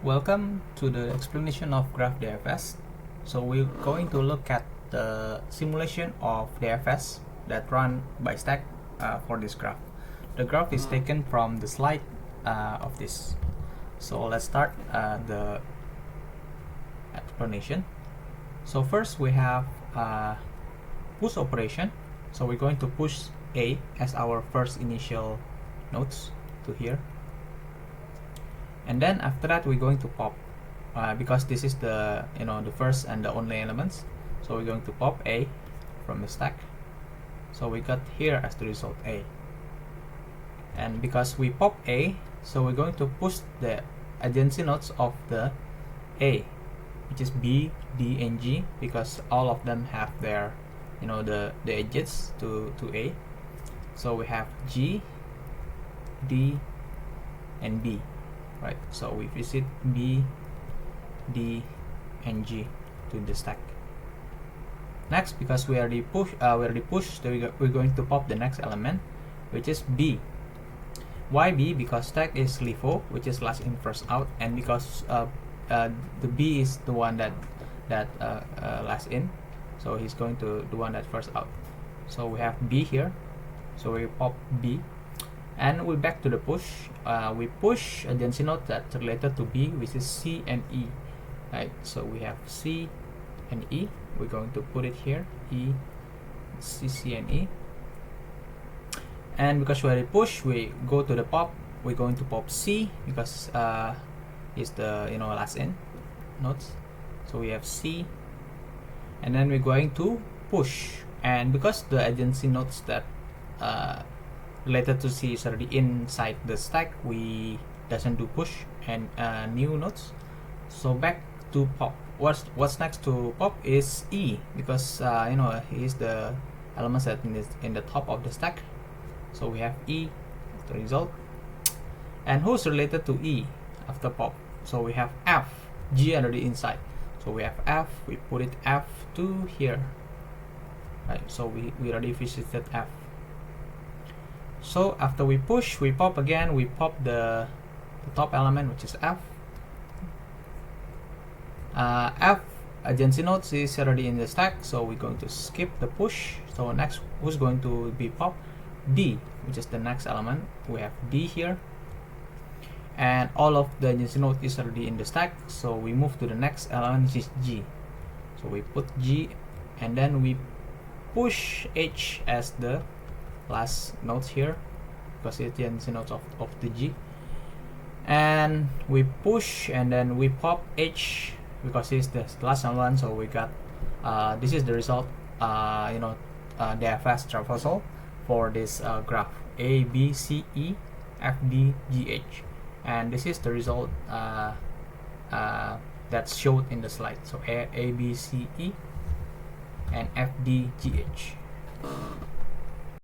Welcome to the explanation of graph DFS. So we're going to look at the simulation of DFS that run by stack for this graph. The graph is taken from the slide of this. So let's start the explanation. So first we have push operation. So we're going to push A as our first initial nodes to here. And then after that we're going to pop because this is the the first and the only elements, so we're going to pop A from the stack. So we got here as the result A, and because we pop A, so we're going to push the adjacency nodes of the A, which is B, D, and G, because all of them have their the edges to A. So we have G, D, and B. Right, so we visit B, D, and G to the stack. Next, because we already pushed, so we're going to pop the next element, which is B. Why B? Because stack is LIFO, which is last in first out, and because the B is the one that last in, so he's going to the one that first out. So we have B here, so we pop B. And we're back to the push. We push a adjacency node that's related to B, which is C and E. Right, so we have C and E. We're going to put it here, E, C, and E. And because we already push, we go to the pop. We're going to pop C because it's the last in nodes. So we have C, and then we're going to push. And because the adjacency nodes that related to C is already inside the stack, we doesn't do push and new nodes. So back to pop. What's next to pop is E, because is the elements that in the top of the stack. So we have E as the result. And who's related to E after pop? So we have F, G already inside. So we have F, we put it F to here. Right, so we already visited F. So after we push, we pop again, we pop the top element, which is F. F adjacency nodes is already in the stack, so we're going to skip the push. So next, who's going to be pop? D, which is the next element. We have D here, and all of the adjacency node is already in the stack, so we move to the next element, which is G. So we put G, and then we push H as the last nodes here, because it's the adjacency nodes of the G. And we push, and then we pop H because it's the last one. So we got this is the result, DFS traversal for this graph A, B, C, E, F, D, G, H, and this is the result that's showed in the slide. So A, B, C, E, and F, D, G, H.